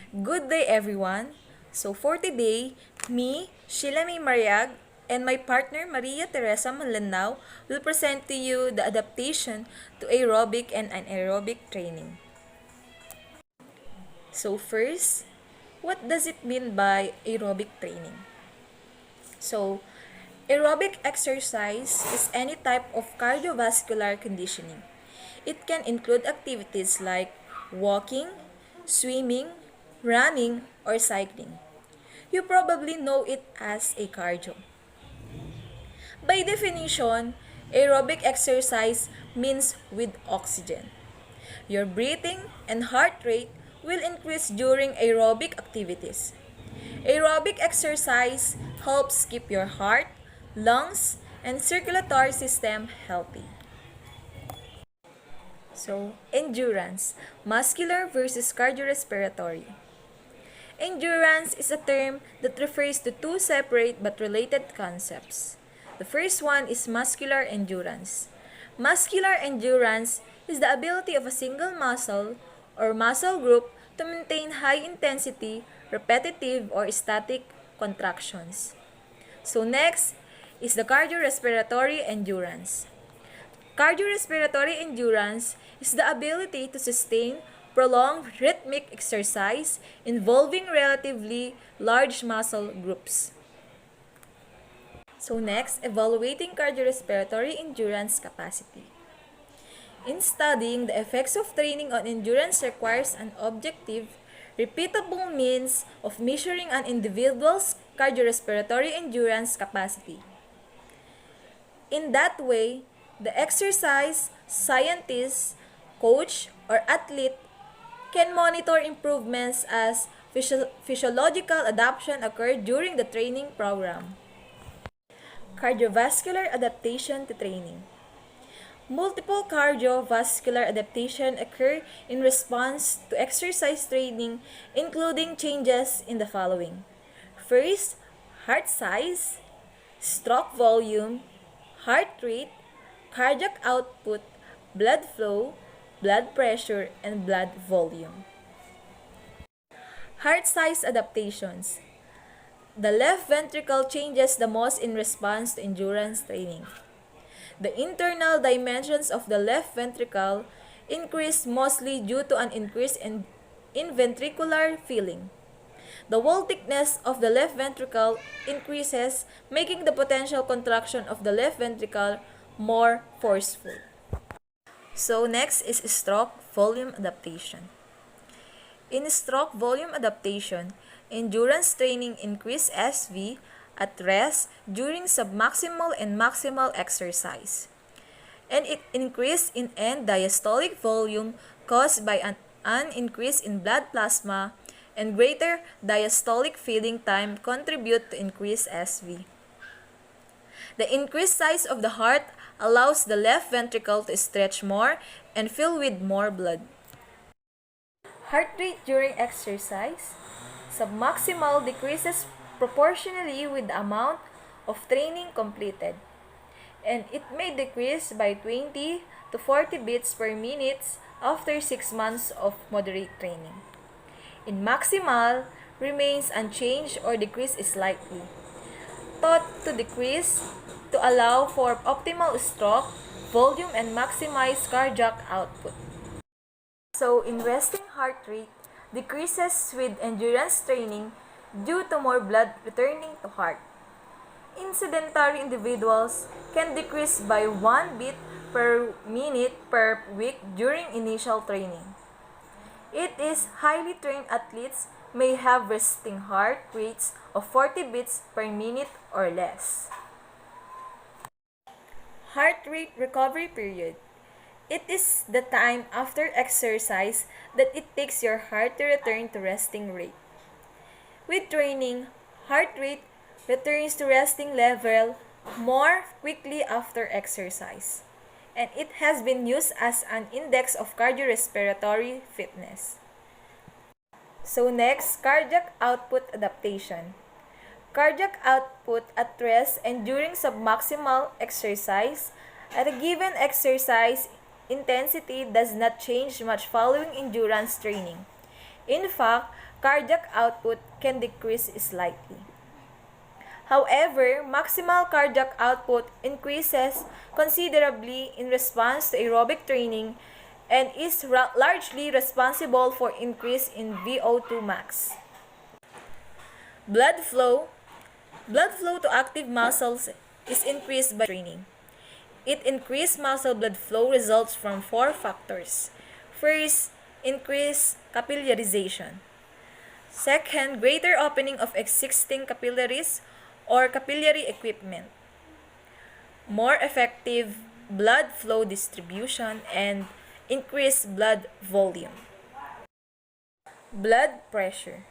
Good day, everyone. So for today, me, Sheila May Mariag, and my partner Maria Teresa Manlanao will present to you the adaptation to aerobic and anaerobic training. So first, what does it mean by aerobic training? So, aerobic exercise is any type of cardiovascular conditioning. It can include activities like walking, swimming, running, or cycling. You probably know it as a cardio. By definition, aerobic exercise means with oxygen. Your breathing and heart rate will increase during aerobic activities. Aerobic exercise helps keep your heart, lungs, and circulatory system healthy. So, endurance, muscular versus cardiorespiratory. Endurance is a term that refers to two separate but related concepts. The first one is muscular endurance. Muscular endurance is the ability of a single muscle or muscle group to maintain high intensity, repetitive, or static contractions. So next is the cardiorespiratory endurance. Cardiorespiratory endurance is the ability to sustain prolonged rhythmic exercise involving relatively large muscle groups. So next, evaluating cardiorespiratory endurance capacity. In studying the effects of training on endurance requires an objective, repeatable means of measuring an individual's cardiorespiratory endurance capacity. In that way, the exercise scientist, coach, or athlete can monitor improvements as physiological adaptation occurred during the training program. Cardiovascular adaptation to training. Multiple cardiovascular adaptation occur in response to exercise training, including changes in the following. First, heart size, stroke volume, heart rate, cardiac output, blood flow, blood pressure, and blood volume. Heart size adaptations. The left ventricle changes the most in response to endurance training. The internal dimensions of the left ventricle increase mostly due to an increase in ventricular filling. The wall thickness of the left ventricle increases, making the potential contraction of the left ventricle more forceful. So next is stroke volume adaptation. In stroke volume adaptation, endurance training increase SV at rest during submaximal and maximal exercise. And it increase in end diastolic volume caused by an increase in blood plasma and greater diastolic filling time contribute to increased SV. The increased size of the heart allows the left ventricle to stretch more and fill with more blood. Heart rate during exercise. Submaximal decreases proportionally with the amount of training completed, and it may decrease by 20 to 40 beats per minute after 6 months of moderate training. In maximal, remains unchanged or decrease slightly, thought to decrease to allow for optimal stroke volume and maximize cardiac output. So, in resting heart rate decreases with endurance training due to more blood returning to heart. In sedentary individuals can decrease by 1 beat per minute per week during initial training. It is highly trained athletes may have resting heart rates of 40 beats per minute or less. Heart rate recovery period. It is the time after exercise that it takes your heart to return to resting rate. With training, heart rate returns to resting level more quickly after exercise, and it has been used as an index of cardiorespiratory fitness. So next, cardiac output adaptation. Cardiac output at rest and during submaximal exercise. At a given exercise, intensity does not change much following endurance training. In fact, cardiac output can decrease slightly. However, maximal cardiac output increases considerably in response to aerobic training and is largely responsible for increase in VO2 max. Blood flow. Blood flow to active muscles is increased by training. Increased muscle blood flow results from four factors. First, increased capillarization. Second, greater opening of existing capillaries or capillary equipment. More effective blood flow distribution and increased blood volume. Blood pressure.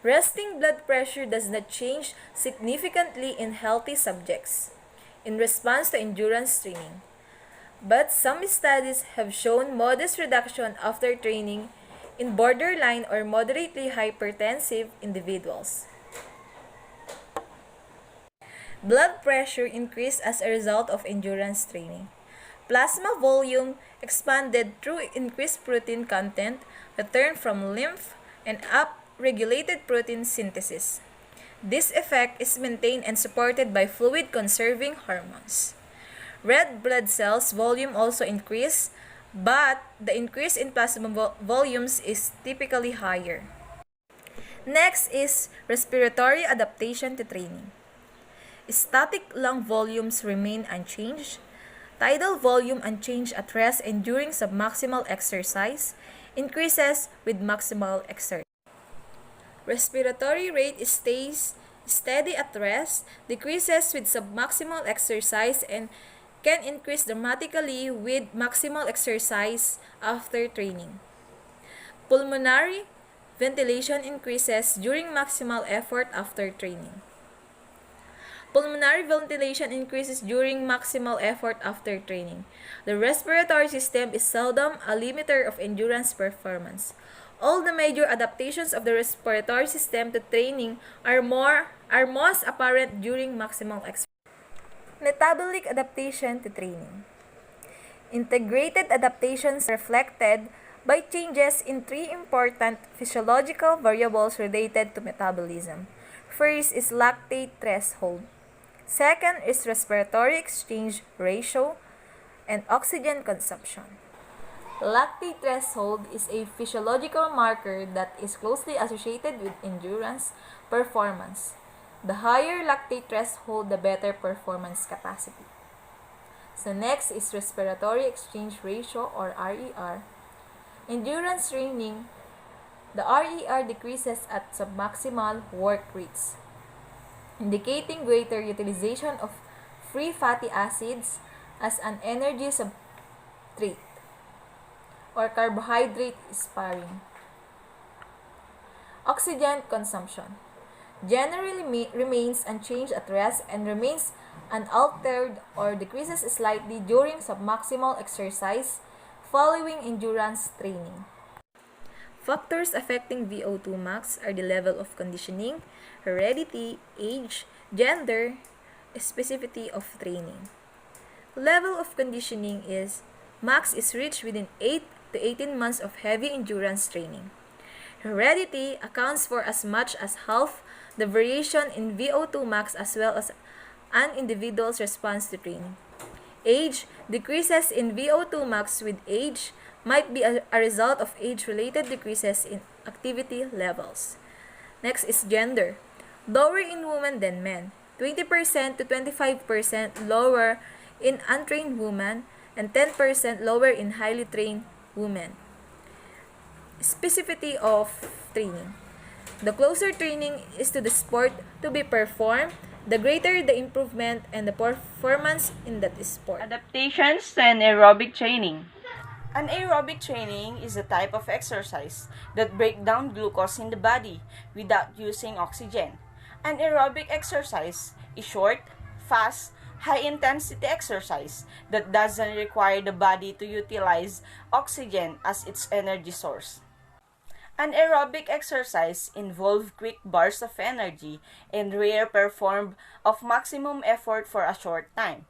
Resting blood pressure does not change significantly in healthy subjects in response to endurance training, but some studies have shown modest reduction after training in borderline or moderately hypertensive individuals. Blood pressure increased as a result of endurance training. Plasma volume expanded through increased protein content, return from lymph, and up-regulated protein synthesis. This effect is maintained and supported by fluid-conserving hormones. Red blood cells volume also increase, but the increase in plasma volumes is typically higher. Next is respiratory adaptation to training. Static lung volumes remain unchanged. Tidal volume unchanged at rest and during submaximal exercise, increases with maximal exertion. Respiratory rate stays steady at rest, decreases with submaximal exercise, and can increase dramatically with maximal exercise after training. Pulmonary ventilation increases during maximal effort after training. Pulmonary ventilation increases during maximal effort after training. The respiratory system is seldom a limiter of endurance performance. All the major adaptations of the respiratory system to training are most apparent during maximal exercise. Metabolic adaptation to training. Integrated adaptations reflected by changes in three important physiological variables related to metabolism. First is lactate threshold. Second is respiratory exchange ratio and oxygen consumption. Lactate threshold is a physiological marker that is closely associated with endurance performance. The higher lactate threshold, the better performance capacity. So next is respiratory exchange ratio or RER. Endurance training, the RER decreases at submaximal work rates, indicating greater utilization of free fatty acids as an energy substrate or carbohydrate sparing. Oxygen consumption generally remains unchanged at rest and remains unaltered or decreases slightly during submaximal exercise following endurance training. Factors affecting VO2 max are the level of conditioning, heredity, age, gender, specificity of training. Level of conditioning is max is reached within 8 to 18 months of heavy endurance training. Heredity accounts for as much as half the variation in VO2 max as well as an individual's response to training. Age decreases in VO2 max with age might be a result of age-related decreases in activity levels. Next is gender. Lower in women than men. 20% to 25% lower in untrained women and 10% lower in highly trained women. Specificity of training. The closer training is to the sport to be performed, the greater the improvement and the performance in that sport. Adaptations to anaerobic training. Anaerobic training is a type of exercise that breaks down glucose in the body without using oxygen. Anaerobic exercise is short, fast, high-intensity exercise that doesn't require the body to utilize oxygen as its energy source. Anaerobic exercise involve quick bursts of energy and rare performed of maximum effort for a short time.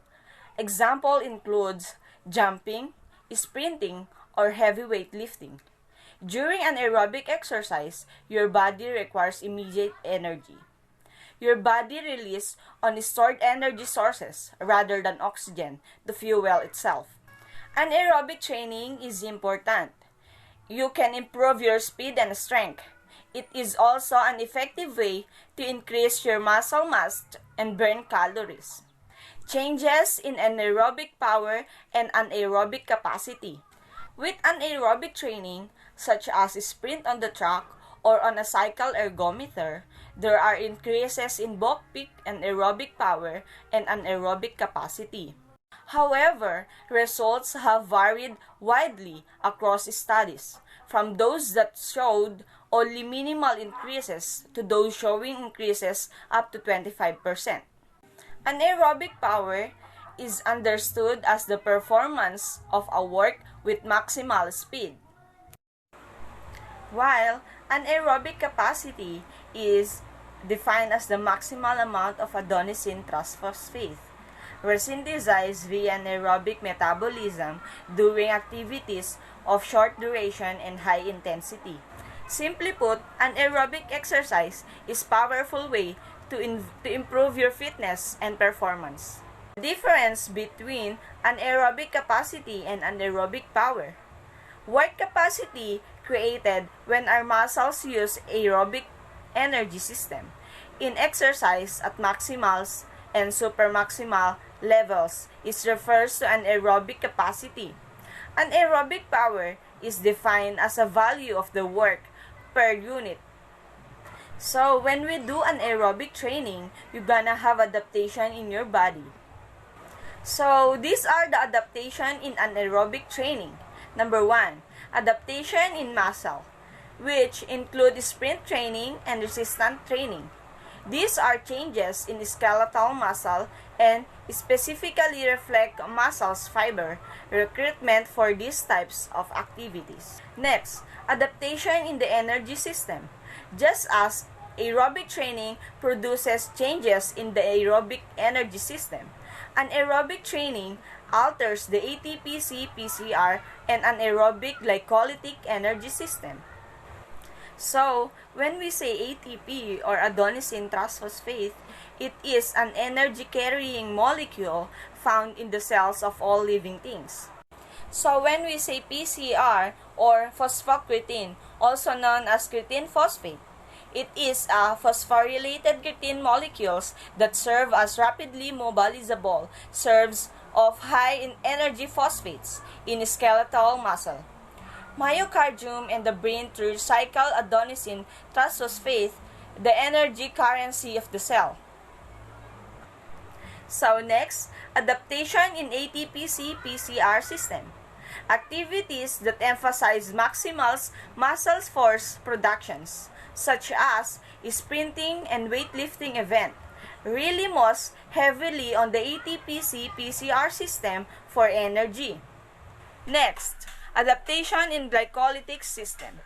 Example includes jumping, sprinting, or heavy weightlifting. During an aerobic exercise, your body requires immediate energy. Your body releases on stored energy sources rather than oxygen to fuel itself. Anaerobic training is important. You can improve your speed and strength. It is also an effective way to increase your muscle mass and burn calories. Changes in anaerobic power and anaerobic capacity. With anaerobic training, such as sprint on the track or on a cycle ergometer, there are increases in both peak anaerobic power and anaerobic capacity. However, results have varied widely across studies, from those that showed only minimal increases to those showing increases up to 25%. Anaerobic power is understood as the performance of a work with maximal speed, while anaerobic capacity is defined as the maximal amount of adenosine triphosphate were synthesized via anaerobic metabolism during activities of short duration and high intensity. Simply put, anaerobic exercise is a powerful way to improve your fitness and performance. The difference between anaerobic capacity and anaerobic power. Work capacity created when our muscles use aerobic energy system in exercise at maximals and supermaximal levels is refers to anaerobic capacity. Anaerobic power is defined as a value of the work per unit. So when we do anaerobic training, you're gonna have adaptation in your body. So these are the adaptation in anaerobic training. Number 1, adaptation in muscle, which include sprint training and resistance training. These are changes in skeletal muscle and specifically reflect muscles fiber recruitment for these types of activities. Next, adaptation in the energy system. Just as aerobic training produces changes in the aerobic energy system, anaerobic training alters the ATP-C-PCR and anaerobic glycolytic energy system. So, when we say ATP or adenosine triphosphate, it is an energy-carrying molecule found in the cells of all living things. So, when we say PCR or phosphocreatine, also known as creatine phosphate, it is a phosphorylated creatine molecules that serve as rapidly mobilizable serves of high in energy phosphates in skeletal muscle. Myocardium and the brain to recycle adenosine triphosphate, the energy currency of the cell. So next, adaptation in ATP-C-PCR system. Activities that emphasize maximal muscle force productions, such as sprinting and weightlifting event, really most heavily on the ATP-C-PCR system for energy. Next, adaptation in glycolytic system.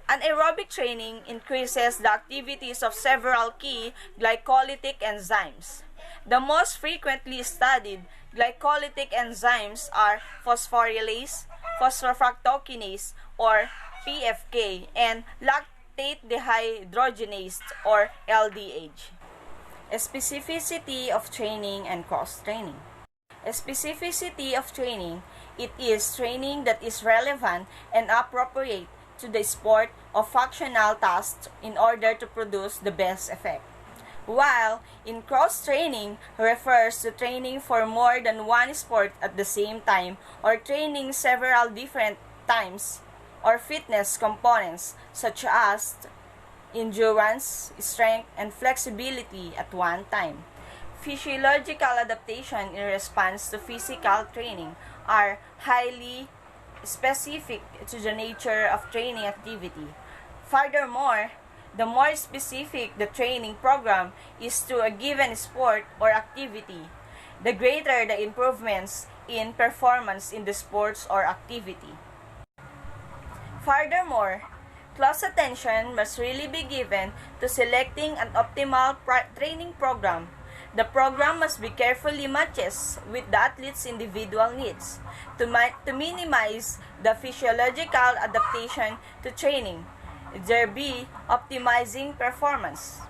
Anaerobic training increases the activities of several key glycolytic enzymes. The most frequently studied glycolytic enzymes are phosphorylase, phosphofructokinase or PFK, and lactate dehydrogenase or LDH. Specificity of training and cross-training. Specificity of training, it is training that is relevant and appropriate to the sport or functional tasks in order to produce the best effect. While in cross-training refers to training for more than one sport at the same time or training several different times or fitness components such as endurance, strength, and flexibility at one time. Physiological adaptation in response to physical training are highly specific to the nature of training activity. Furthermore, the more specific the training program is to a given sport or activity, the greater the improvements in performance in the sports or activity. Furthermore, close attention must really be given to selecting an optimal training program The program must be carefully matched with the athlete's individual needs to minimize the physiological adaptation to training, thereby optimizing performance.